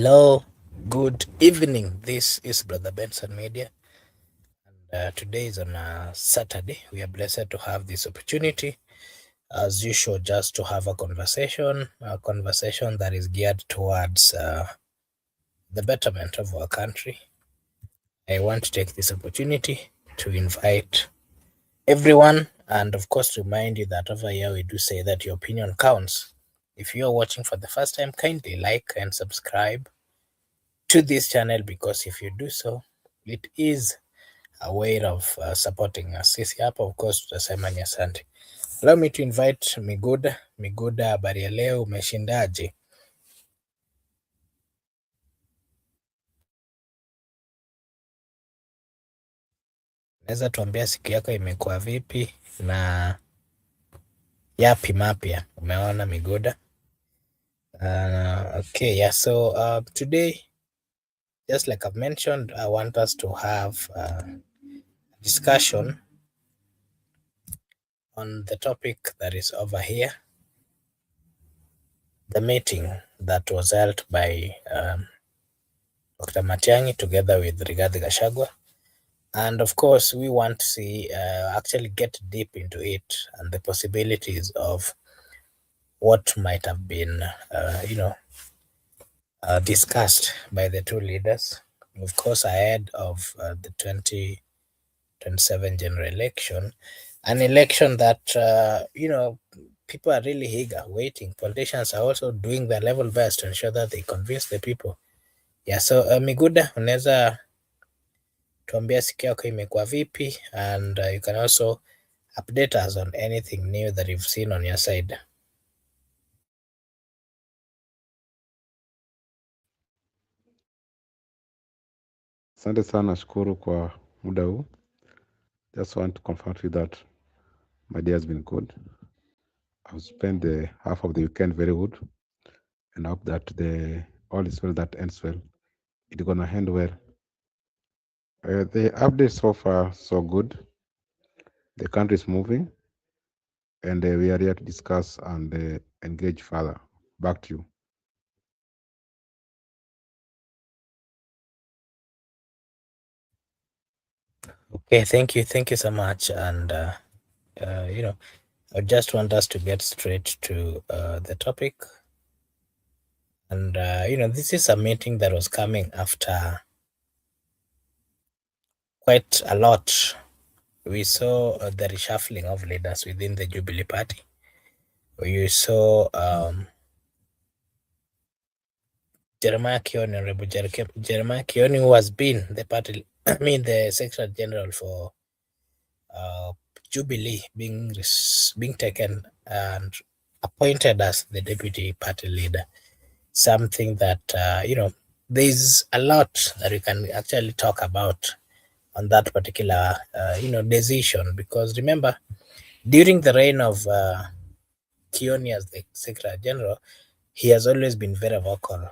Hello, good evening. This is Brother Benson Media. Today is on a Saturday. We are blessed to have this opportunity, as usual, just to have a conversation that is geared towards the betterment of our country. I want to take this opportunity to invite everyone and, of course, remind you that over here we do say that your opinion counts. If you are watching for the first time, kindly like and subscribe to this channel, because if you do so, it is a way of supporting us. Sisi hapa of course tutasema ni asante. Allow me to invite Miguda, habari ya leo, umeshindaje? Naweza tuambia siku yako imekuwa vipi na yapi mapya umeona Miguda? Okay, yeah, so today, just like I've mentioned, I want us to have a discussion on the topic that is over here, the meeting that was held by Dr. Matiang'i together with Rigathi Gachagua. And of course, we want to see actually get deep into it and the possibilities of what might have been, discussed by the two leaders. Of course, ahead of the 2027 general election, an election that, people are really eager, waiting. Politicians are also doing their level best to ensure that they convince the people. Yeah, so Miguda, unaweza tuambia siku yako imekuwa vipi, and you can also update us on anything new that you've seen on your side. Asante sana, shukuru kwa muda huu. Just want to confirm to you that my day has been good. I've spent the half of the weekend very good, and I hope that the all is well that ends well. It's gonna end well. The update so far so good. The country is moving, and we are here to discuss and engage further. Back to you. Okay, thank you so much. And I just want us to get straight to the topic. And this is a meeting that was coming after quite a lot. We saw the reshuffling of leaders within the Jubilee Party. We saw Jeremiah Kioni, Honorable Jeremiah Kioni, who has been the party, the Secretary General for Jubilee, being taken and appointed as the deputy party leader. Something that there's a lot that we can actually talk about on that particular decision, because remember, during the reign of Kioni as the Secretary General, he has always been very vocal,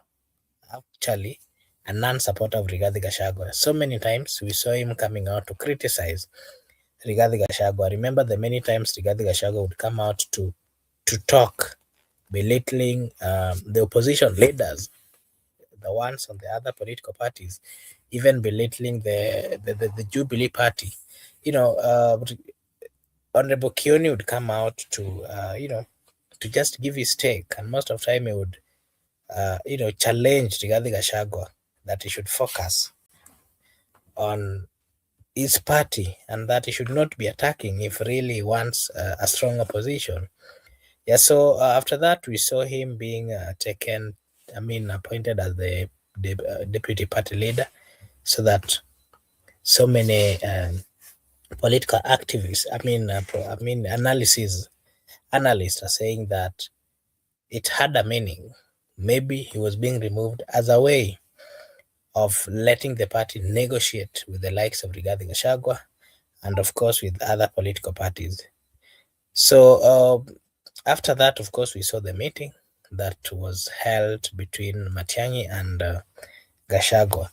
actually a non-supporter of Rigathi Gachagua. So many times we saw him coming out to criticize Rigathi Gachagua. Remember the many times Rigathi Gachagua would come out to talk, belittling the opposition leaders, the ones on the other political parties, even belittling the Jubilee Party. Honorable Kioni would come out to to just give his take, and most of the time he would challenge Rigathi Gachagua that he should focus on his party and that he should not be attacking if really he wants a strong opposition. Yeah, so after that, we saw him being appointed as the deputy party leader, so that so many political activists, analysts are saying that it had a meaning. Maybe he was being removed as a way of letting the party negotiate with the likes of Rigathi Gachagua and, of course, with other political parties. So after that, of course, we saw the meeting that was held between Matiang'i and Gachagua.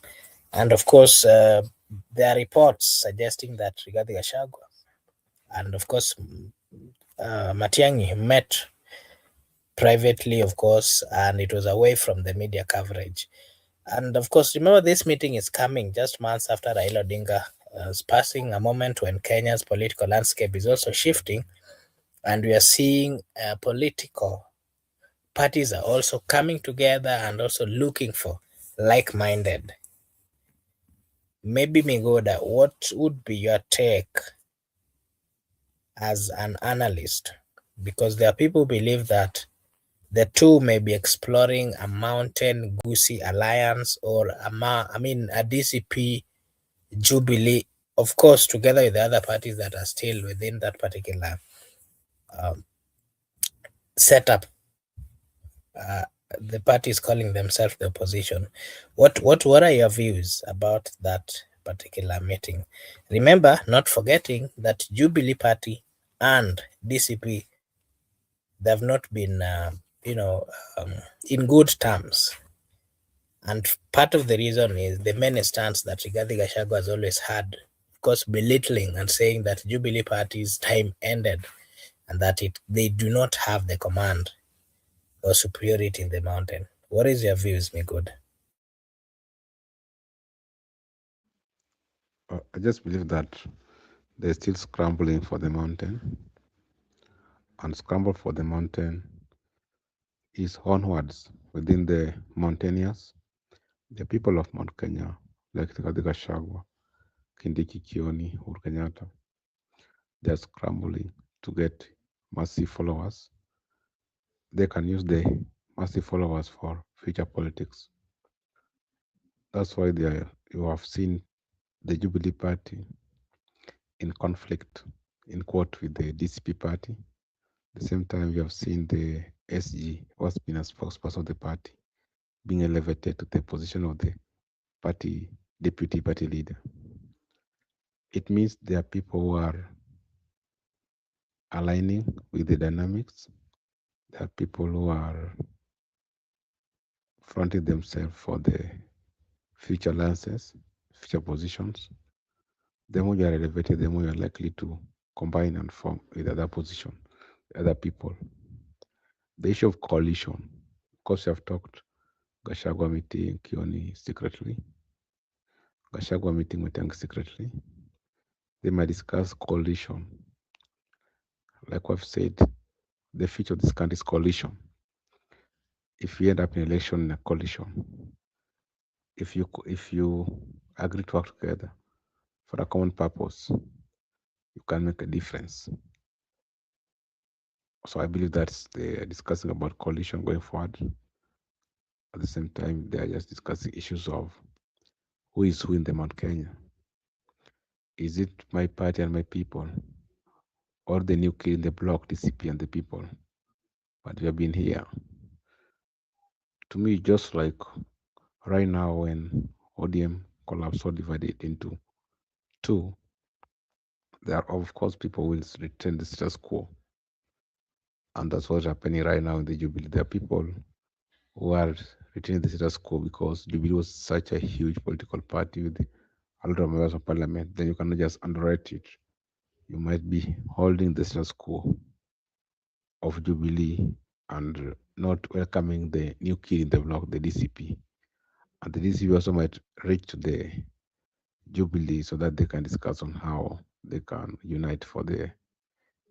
And, of course, there are reports suggesting that Rigathi Gachagua and, of course, Matiang'i met privately, of course, and it was away from the media coverage. And of course, remember this meeting is coming just months after Raila Odinga's passing, a moment when Kenya's political landscape is also shifting, and we are seeing political parties are also coming together and also looking for like-minded. Maybe Migoda, what would be your take as an analyst? Because there are people who believe that the two may be exploring a mountain goosey alliance or a DCP Jubilee, of course, together with the other parties that are still within that particular um, setup. Uh, the parties calling themselves the opposition. What are your views about that particular meeting? Remember, not forgetting that Jubilee Party and DCP, they've not been um, in good terms. And part of the reason is the main stance that Rigathi Gachagua has always had, of course, belittling and saying that Jubilee Party's time ended and that they do not have the command or superiority in the mountain. What is your views, Migud? I just believe that they're still scrambling for the mountain, and scramble for the mountain is onwards within the mountaineers, the people of Mount Kenya, like Rigathi Gachagua, Kindiki Kioni, Uhuru Kenyatta. They're scrambling to get massive followers. They can use the massive followers for future politics. That's why you have seen the Jubilee Party in conflict, in quote, with the DCP Party. At the same time, you have seen the SG, what's been a spokesperson of the party, being elevated to the position of the party deputy party leader. It means there are people who are aligning with the dynamics. There are people who are fronting themselves for the future lances, future positions. The more you are elevated, the more you are likely to combine and form with other position, other people. The issue of coalition, of course, you have talked Gachagua meeting Kioni secretly, Gachagua meeting Matiang'i secretly. They might discuss coalition. Like we've said, the future of this country is coalition. If you end up in election in a coalition, if you agree to work together for a common purpose, you can make a difference. So I believe that they are discussing about coalition going forward. At the same time, they are just discussing issues of who is who in the Mount Kenya. Is it my party and my people, or the new kid in the block, DCP and the people? But we have been here. To me, just like right now when ODM collapsed or divided into two, there are of course people will retain the status quo. And that's what's happening right now in the Jubilee. There are people who are retaining the status quo because Jubilee was such a huge political party with a lot of members of parliament. Then you cannot just underwrite it. You might be holding the status quo of Jubilee and not welcoming the new kid in the block, the DCP. And the DCP also might reach to the Jubilee so that they can discuss on how they can unite for the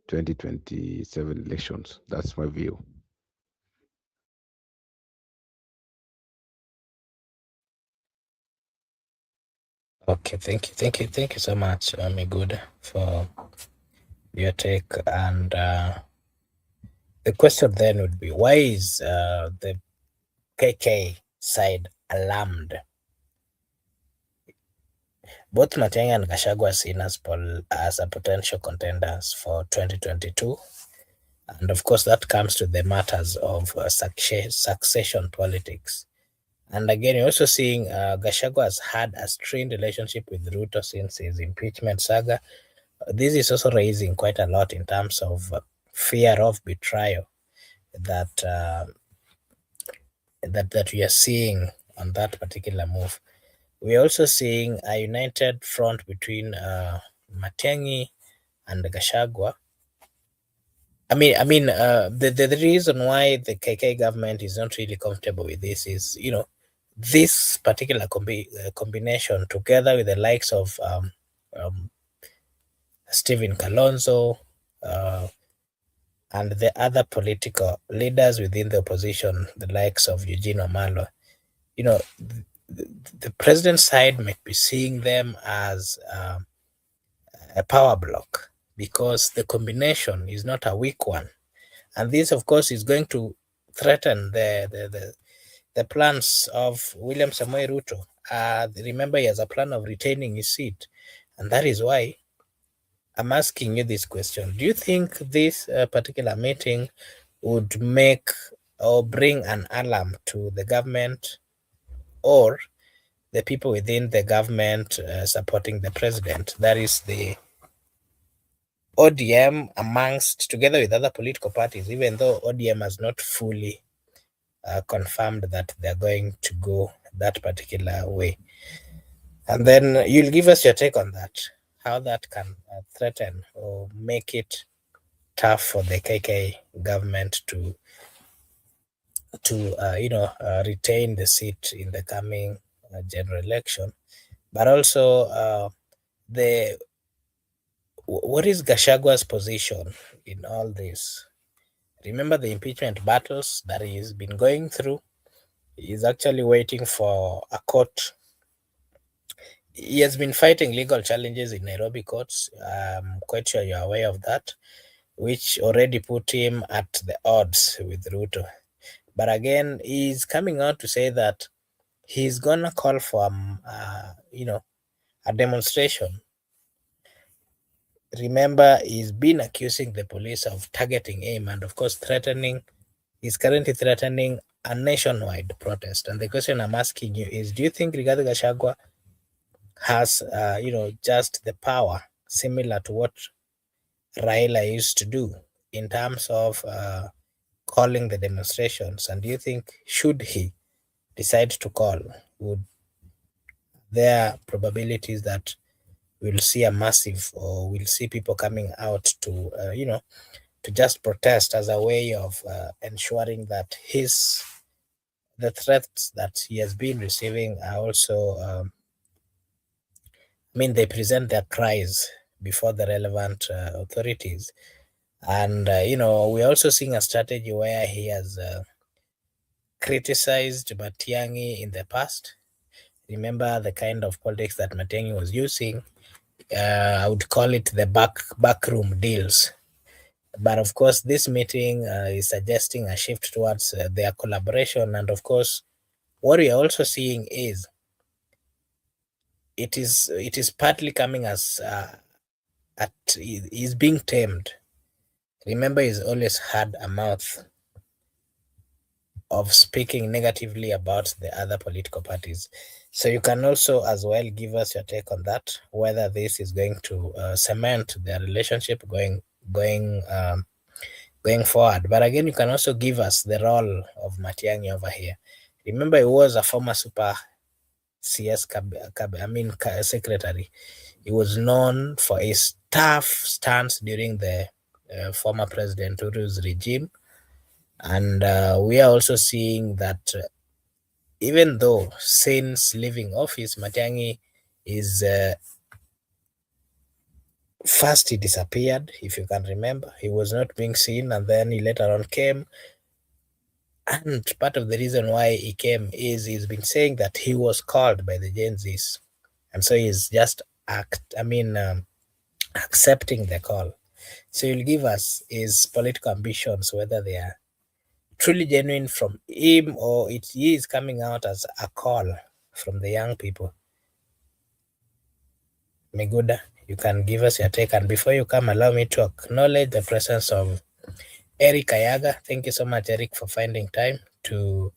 2027 elections. That's my view. Okay, thank you so much, Migud, for your take. And the question then would be, why is the KK side alarmed? Both Matiang'i and Gachagua are seen as a potential contenders for 2022. And of course, that comes to the matters of succession politics. And again, you're also seeing Gachagua has had a strained relationship with Ruto since his impeachment saga. This is also raising quite a lot in terms of fear of betrayal that that we are seeing on that particular move. We're also seeing a united front between Matiang'i and Gachagua. The reason why the KK government is not really comfortable with this is, this particular combination, together with the likes of um, Stephen Kalonzo uh, and the other political leaders within the opposition, the likes of Eugene Omalo, you know, the president's side might be seeing them as a power block because the combination is not a weak one. And this, of course, is going to threaten the plans of William Samoei Ruto. Remember, he has a plan of retaining his seat. And that is why I'm asking you this question. Do you think this particular meeting would make or bring an alarm to the government or the people within the government supporting the president? That is the ODM amongst, together with other political parties, even though ODM has not fully confirmed that they're going to go that particular way. And then you'll give us your take on that, how that can threaten or make it tough for the KK government to retain the seat in the coming general election. But also, the what is Gashagua's position in all this? Remember the impeachment battles that he's been going through. He's actually waiting for a court. He has been fighting legal challenges in Nairobi courts. I'm quite sure you're aware of that, which already put him at the odds with Ruto. But again, he's coming out to say that he's gonna call for a demonstration. Remember, he's been accusing the police of targeting him and, of course, threatening. He's currently threatening a nationwide protest. And the question I'm asking you is: do you think Rigathi Gachagua has, just the power similar to what Raila used to do in terms of calling the demonstrations? And do you think, should he decide to call, would there are probabilities that we'll see a massive, or we'll see people coming out to, to just protest as a way of ensuring that the threats that he has been receiving are also, they present their cries before the relevant authorities. And, we're also seeing a strategy where he has criticized Matiang'i in the past. Remember the kind of politics that Matiang'i was using. I would call it the backroom deals. But of course, this meeting is suggesting a shift towards their collaboration. And of course, what we are also seeing is partly coming as at he's being tamed. Remember, he's always had a mouth of speaking negatively about the other political parties. So you can also as well give us your take on that, whether this is going to cement their relationship going forward. But again, you can also give us the role of Matiang'i over here. Remember, he was a former super CS secretary. He was known for his tough stance during the former President Uru's regime. And we are also seeing that even though since leaving office, Matiang'i is first he disappeared, if you can remember. He was not being seen, and then he later on came. And part of the reason why he came is he's been saying that he was called by the Gen Zs. And so he's just accepting the call. So he'll give us his political ambitions, whether they are truly genuine from him or he is coming out as a call from the young people. Miguda, you can give us your take. And before you come, allow me to acknowledge the presence of Eric Ayaga. Thank you so much, Eric, for finding time to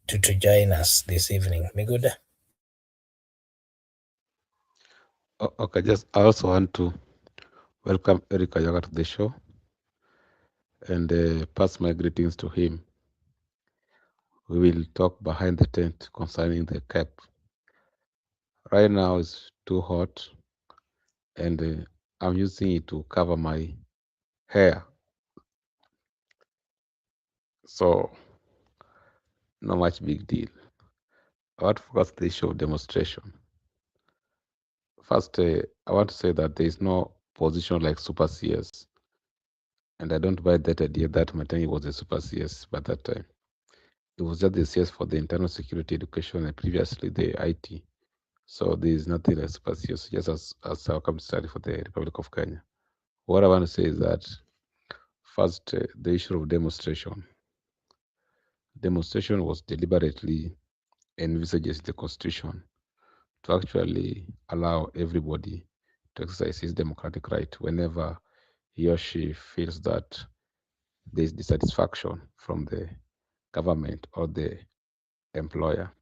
join us this evening. Miguda. Okay, just I also want to welcome Eric Ayaga to the show and pass my greetings to him. We will talk behind the tent concerning the cap. Right now it's too hot and I'm using it to cover my hair. So not much big deal. I want to focus the issue of demonstration. First, I want to say that there is no position like super CS, and I don't buy that idea that Matiang'i was a super CS by that time. It was just the CS for the internal security education and previously the IT. So there is nothing like super CS, just as our company study for the Republic of Kenya. What I want to say is that first, the issue of demonstration. Demonstration was deliberately envisaged in the Constitution to actually allow everybody to exercise his democratic right whenever he or she feels that there is dissatisfaction from the government or the employer.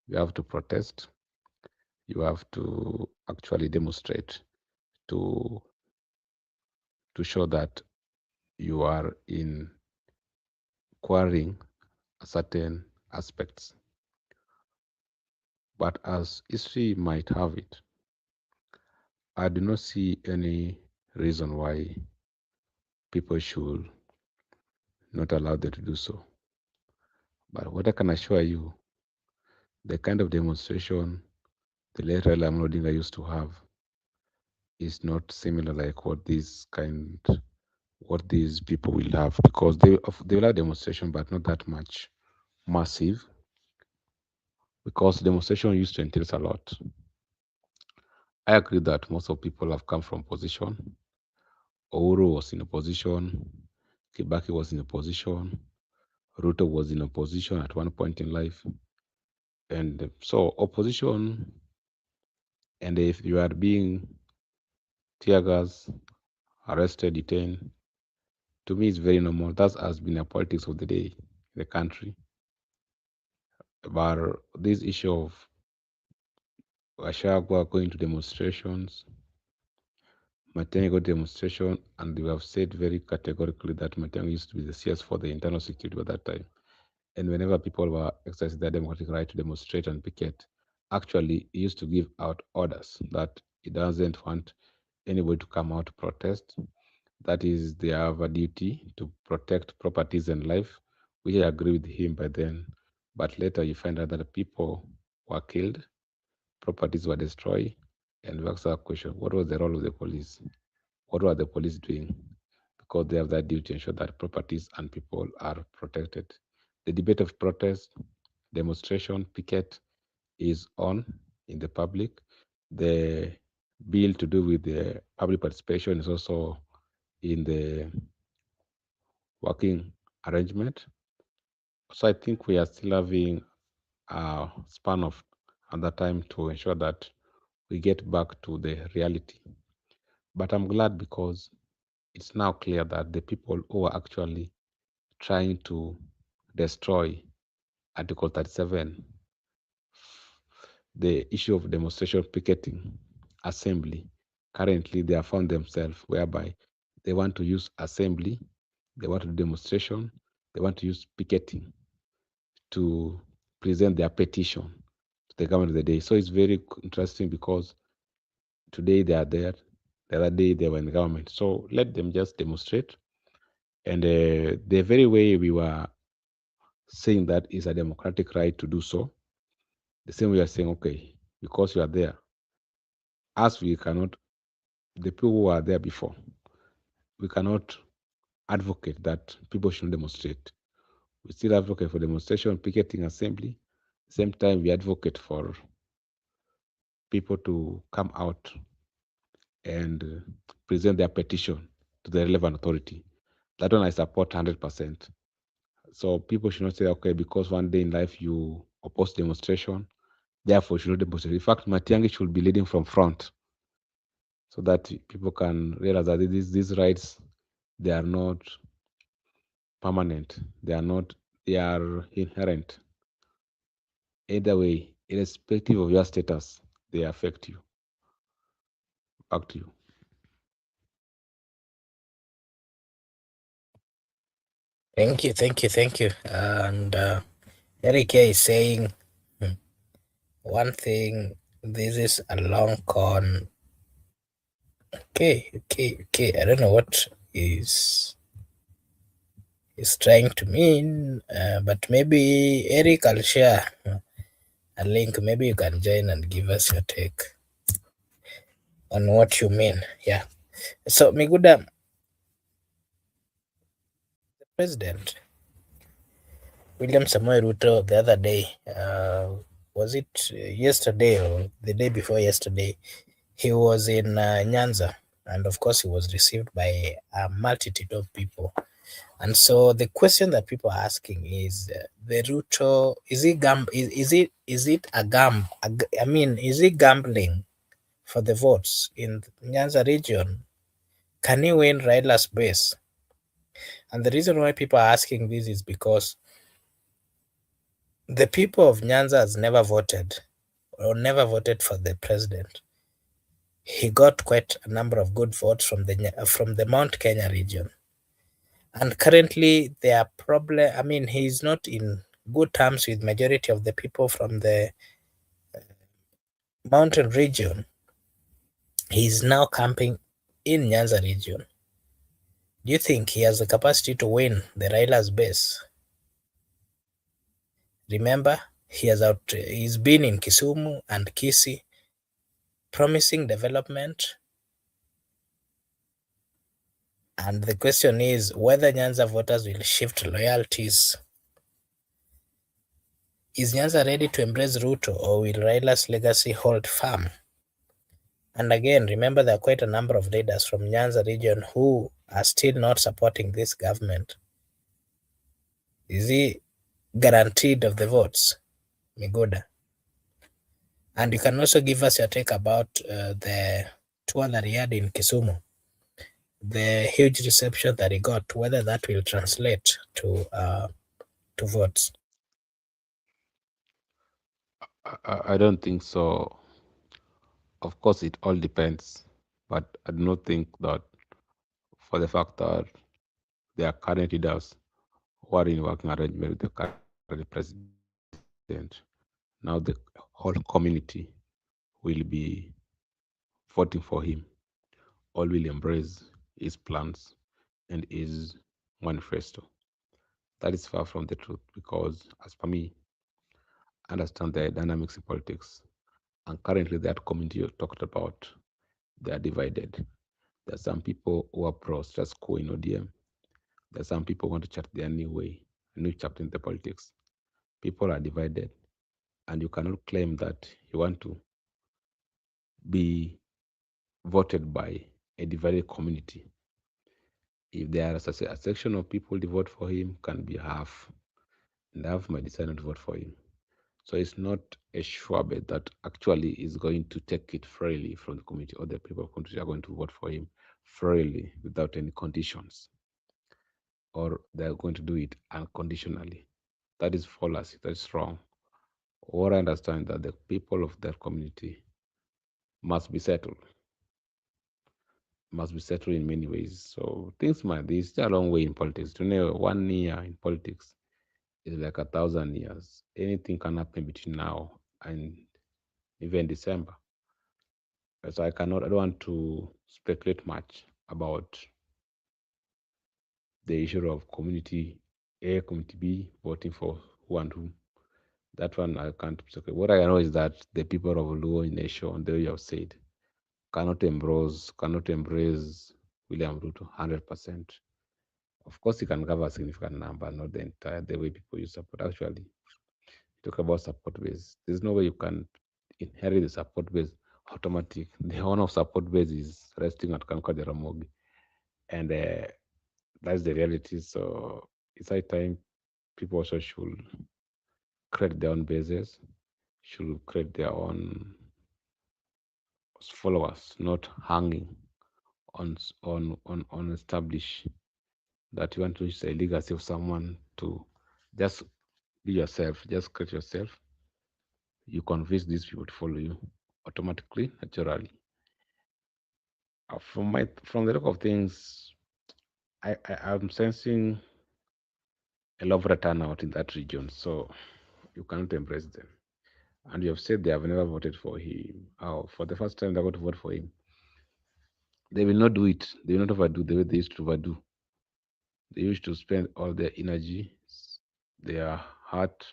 You have to protest, you have to actually demonstrate to show that you are in quarrying certain aspects. But as history might have it, I do not see any reason why people should not allow them to do so. But what I can assure you, the kind of demonstration the late Raila Amolo Odinga used to have is not similar like what these people will have, because they will have demonstration but not that much massive, because demonstration used to entail a lot. I agree that most of people have come from position. Ouro was in a position, Kibaki was in a position, Ruto was in a position at one point in life. And so opposition, and if you are being tear gas, arrested, detained, to me it's very normal. That has been a politics of the day in the country. But this issue of Gachagua going to demonstrations, Matiang'i go to demonstration, and they have said very categorically that Matiang'i used to be the CS for the internal security at that time. And whenever people were exercising their democratic right to demonstrate and picket, actually he used to give out orders that he doesn't want anybody to come out to protest. That is, they have a duty to protect properties and life, which I agree with him by then. But later you find out that people were killed, properties were destroyed, and we ask our question, what was the role of the police? What were the police doing? Because they have that duty to ensure that properties and people are protected. The debate of protest, demonstration, picket is on in the public. The bill to do with the public participation is also in the working arrangement. So I think we are still having a span of another time to ensure that we get back to the reality. But I'm glad because it's now clear that the people who are actually trying to destroy Article 37, the issue of demonstration, picketing, assembly, currently they have found themselves whereby they want to use assembly, they want to do demonstration, they want to use picketing to present their petition to the government of the day. So it's very interesting because today they are there, the other day they were in the government. So let them just demonstrate. And the very way we were saying that is a democratic right to do so, the same way we are saying, okay, because you are there, as we cannot, the people who are there before, we cannot advocate that people should demonstrate. We still advocate for demonstration, picketing, assembly. Same time, we advocate for people to come out and present their petition to the relevant authority. That one I support 100%. So people should not say, okay, because one day in life you oppose demonstration, therefore you should not demonstrate. In fact, Matiang'i should be leading from front so that people can realize that these rights, they are not permanent. They are inherent. Either way, irrespective of your status, they affect you. Back to you. Thank you, thank you, thank you. And Eric is saying one thing. This is a long con. Okay. I don't know what is is trying to mean. But maybe Eric, I'll share a link. Maybe you can join and give us your take on what you mean. Yeah. So, Miguda, the president, William Samoei Ruto, the other day, was it yesterday or the day before yesterday? He was in Nyanza, and of course, he was received by a multitude of people. And so the question that people are asking is, the Ruto, is he is it a I mean, is he gambling for the votes in Nyanza region? Can he win Raila's base? And the reason why people are asking this is because the people of Nyanza has never voted or never voted for the president. He got quite a number of good votes from the Mount Kenya region. And currently there are problem, I mean, he's not in good terms with majority of the people from the mountain region. He's now camping in Nyanza region. Do you think he has the capacity to win the Raila's base? Remember, he's been in Kisumu and Kisii promising development. And the question is whether Nyanza voters will shift loyalties. Is Nyanza ready to embrace Ruto, or will Raila's legacy hold firm? And again, remember there are quite a number of leaders from Nyanza region who are still not supporting this government. Is he guaranteed of the votes, Migoda? And you can also give us your take about the tour that he had in Kisumu, the huge reception that he got, whether that will translate to votes. I don't think so. Of course, it all depends, but I do not think that for the fact that there are current leaders who are in working arrangement with the current president, now the whole community will be voting for him, all will embrace his plans and his manifesto. That is far from the truth because, as per me, I understand the dynamics in politics. And currently, that community you talked about, they are divided. There are some people who are pro status quo in ODM. There are some people who want to chart their new way, a new chapter in the politics. People are divided, and you cannot claim that you want to be voted by a divided community. If there is a section of people who vote for him, can be half, and half might decide not to vote for him. So it's not a sure bet that actually is going to take it freely from the community, or the people of the country are going to vote for him freely without any conditions, or they're going to do it unconditionally. That is fallacy. That is wrong. What I understand that the people of their community must be settled, in many ways. So things might be still a long way in politics. To know 1 year in politics is like 1,000 years. Anything can happen between now and even December. So I don't want to speculate much about the issue of community A, community B voting for who and who. That one I can't speculate. What I know is that the people of Luo nation, the way you have said, cannot embrace William Ruto 100%. Of course, he can cover a significant number, not the entire the way people use support. Actually, talk about support base. There's no way you can inherit the support base automatic. The honor of support base is resting at Kanka Jaramogi, and that's the reality. So it's high time people also should create their own bases, should create their own followers, not hanging on establish that you want to use a legacy of someone to just be yourself, just create yourself. You convince these people to follow you automatically, naturally. From the look of things, I'm sensing a lot of turnout in that region, so you cannot embrace them. And you have said they have never voted for him. Oh, for the first time they're going to vote for him. They will not do it. They will not overdo the way they used to overdo. They used to spend all their energy, their heart,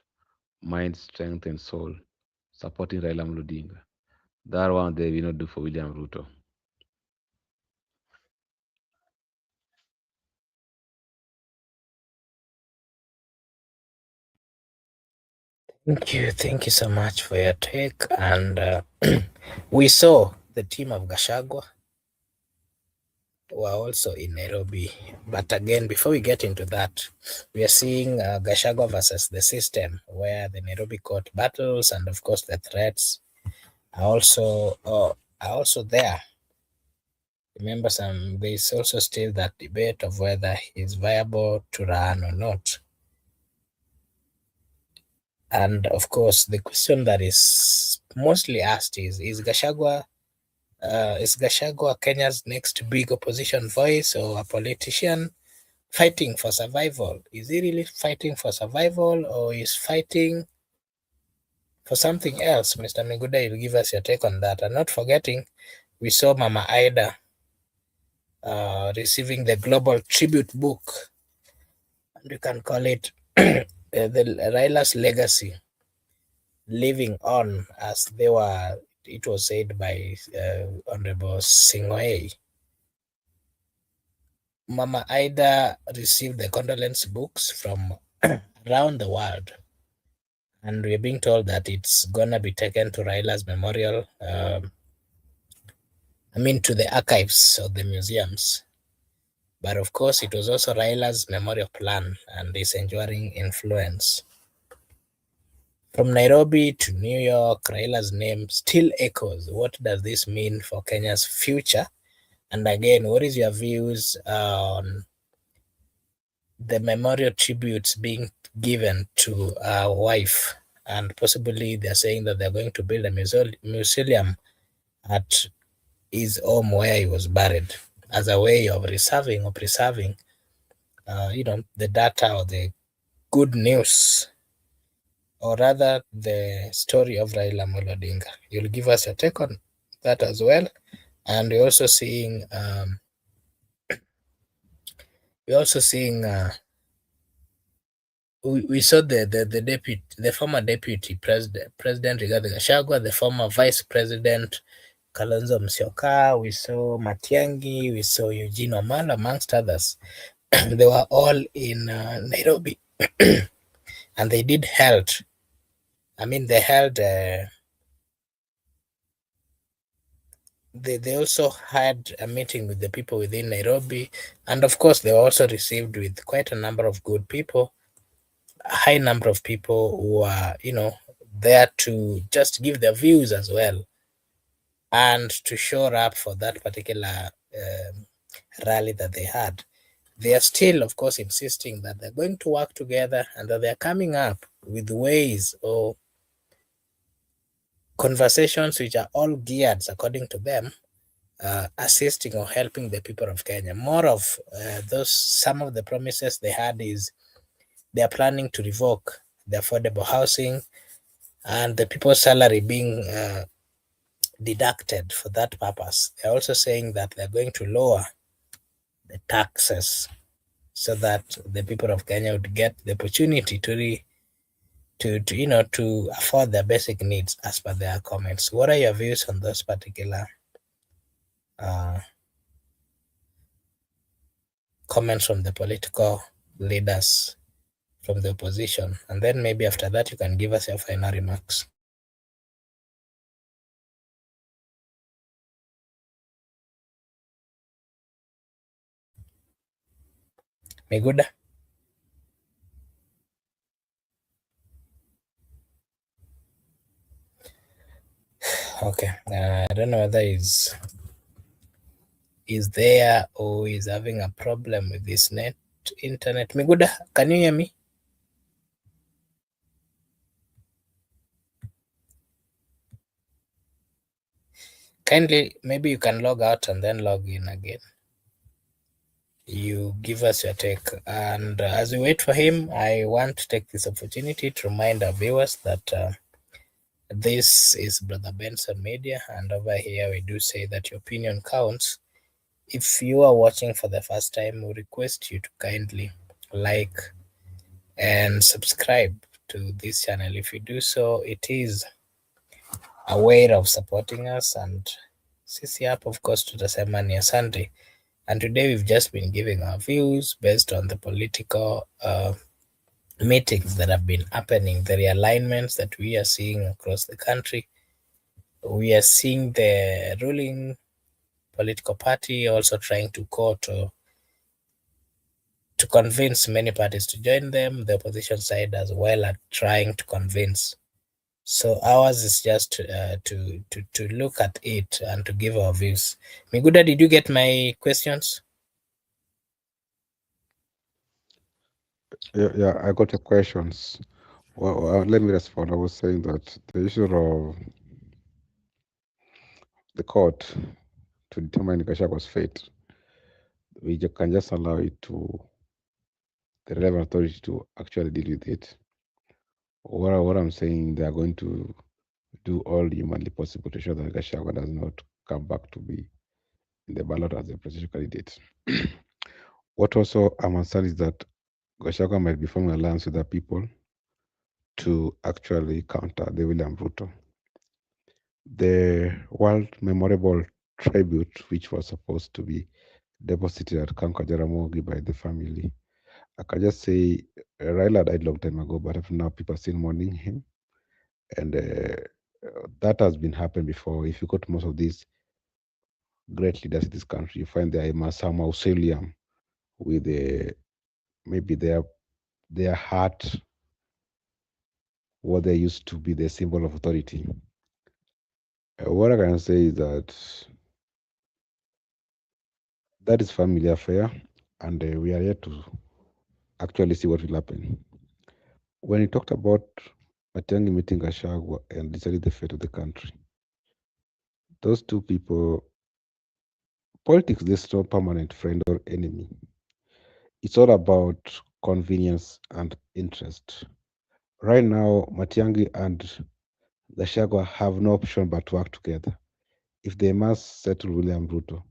mind, strength, and soul supporting Raila Amolo Odinga. That one they will not do for William Ruto. Thank you so much for your take. And we saw the team of Gachagua were also in Nairobi. But again, before we get into that, we are seeing Gachagua versus the system, where the Nairobi court battles and, of course, the threats are also there. Remember, there's also still that debate of whether he's viable to run or not. And of course, the question that is mostly asked is Gachagua Kenya's next big opposition voice or a politician fighting for survival? Is he really fighting for survival or is fighting for something else? Mr. Miguda, you'll give us your take on that. And not forgetting, we saw Mama Ida receiving the Global Tribute Book, and you can call it the Raila's legacy living on, as it was said by Honorable Singoe. Mama Ida received the condolence books from around the world, and we're being told that it's gonna be taken to Raila's memorial. To the archives of the museums. But of course, it was also Raila's memorial plan and his enduring influence. From Nairobi to New York, Raila's name still echoes. What does this mean for Kenya's future? And again, what is your views on the memorial tributes being given to a wife? And possibly they're saying that they're going to build a museum at his home where he was buried as a way of preserving the data or the good news, or rather the story of Raila Amolo Odinga. You'll give us a take on that as well. And we saw the former deputy president Rigathi Gachagua, the former vice president Kalonzo Musyoka, we saw Matiang'i, we saw Eugene Wamalwa, amongst others. They were all in Nairobi, and they did held. They held. They also had a meeting with the people within Nairobi, and of course, they were also received with quite a number of good people, a high number of people who are, there to just give their views as well, and to show up for that particular rally that they had. They are still, of course, insisting that they're going to work together and that they're coming up with ways or conversations which are all geared, according to them, assisting or helping the people of Kenya. More of some of the promises they had is they are planning to revoke the affordable housing and the people's salary being deducted for that purpose. They're also saying that they're going to lower the taxes so that the people of Kenya would get the opportunity to afford their basic needs as per their comments. What are your views on those particular comments from the political leaders from the opposition? And then maybe after that, you can give us your final remarks. Miguda? Okay. I don't know whether is there or is having a problem with this internet. Miguda, can you hear me? Kindly, maybe you can log out and then log in again. You give us your take. And as we wait for him, I want to take this opportunity to remind our viewers that this is Brother Benson Media, and over here we do say that your opinion counts. If you are watching for the first time, we request you to kindly like and subscribe to this channel. If you do so, it is a way of supporting us. And sisi hapa, of course, tutasema ni asante. And today we've just been giving our views based on the political meetings that have been happening, the realignments that we are seeing across the country. We are seeing the ruling political party also trying to court to convince many parties to join them, the opposition side as well are trying to convince. So ours is just to look at it and to give our views. Miguda, did you get my questions? Yeah, I got your questions. Well, let me respond. I was saying that the issue of the court to determine Gashago's fate, we can just allow it to the relevant authority to actually deal with it. What I'm saying, they are going to do all humanly possible to ensure that Gachagua does not come back to be in the ballot as a presidential candidate. What also I'm concerned is that Gachagua might be forming an alliance with the people to actually counter the William Ruto. The World Memorable Tribute, which was supposed to be deposited at Kanka Jaramogi by the family, I can just say Raila died long time ago, but now people are still mourning him, and that has been happened before. If you go to most of these great leaders in this country, you find there is some mausoleum with maybe their heart, what they used to be the symbol of authority. What I can say is that that is family affair, and we are yet to actually see what will happen. When he talked about Matiang'i meeting Gachagua and decided the fate of the country, those two people, politics, there's no permanent friend or enemy. It's all about convenience and interest. Right now, Matiang'i and Gachagua have no option but to work together. If they must settle William Ruto,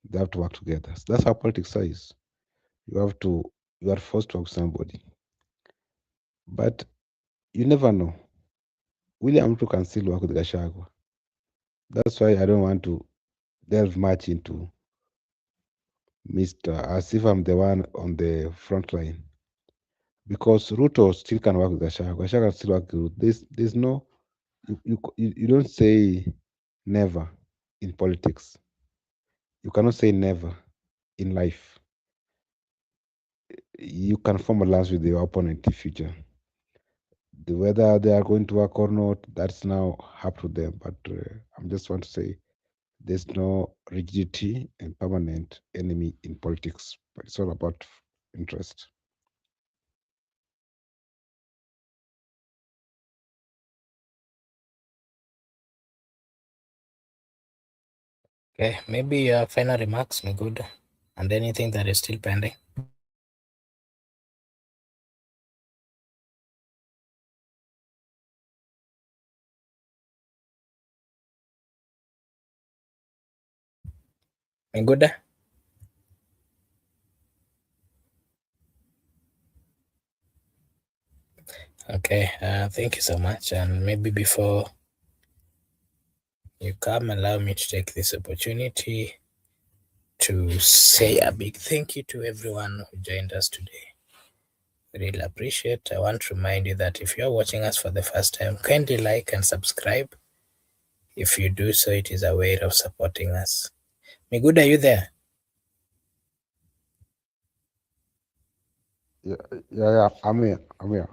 they have to work together. So that's how politics is. You are forced to work with somebody. But you never know. William Ruto can still work with Gachagua. That's why I don't want to delve much into Mr. as if I'm the one on the front line. Because Ruto still can work with Gachagua. Gachagua can still work with Ruto. There's no you don't say never in politics. You cannot say never in life. You can form alliance with your opponent in future. Whether they are going to work or not, that's now up to them. But I'm just want to say there's no rigidity and permanent enemy in politics, but it's all about interest. Okay, maybe final remarks, Miguda, and anything that is still pending. Miguda? Okay, thank you so much. And maybe before you come, allow me to take this opportunity to say a big thank you to everyone who joined us today. Really appreciate. I want to remind you that if you're watching us for the first time, kindly like and subscribe. If you do so, it is a way of supporting us. Miguda, are you there? Yeah. I'm here. I'm here.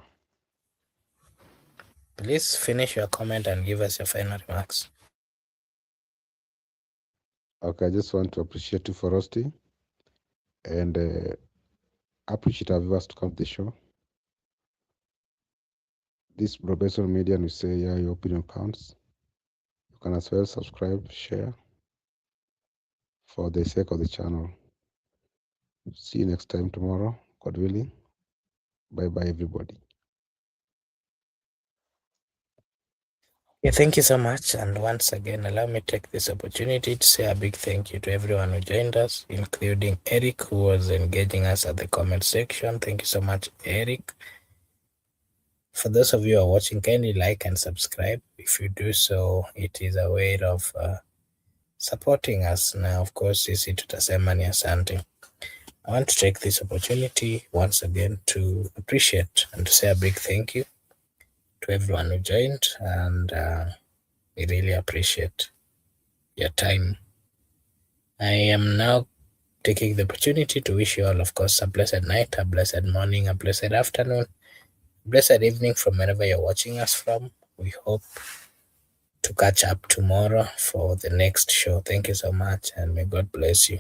Please finish your comment and give us your final remarks. Okay, I just want to appreciate you for hosting and appreciate our viewers to come to the show. This professional media, we say, yeah, your opinion counts. You can as well subscribe, share for the sake of the channel. See you next time tomorrow, God willing. Bye bye, everybody. Yeah, thank you so much. And once again, allow me to take this opportunity to say a big thank you to everyone who joined us, including Eric, who was engaging us at the comment section. Thank you so much, Eric. For those of you who are watching, kindly like and subscribe. If you do so, it is a way of supporting us. Now, of course, sisi tutasema ni asante. I want to take this opportunity once again to appreciate and to say a big thank you to everyone who joined, and we really appreciate your time. I am now taking the opportunity to wish you all, of course, a blessed night, a blessed morning, a blessed afternoon, blessed evening from wherever you're watching us from. We hope to catch up tomorrow for the next show. Thank you so much, and may God bless you.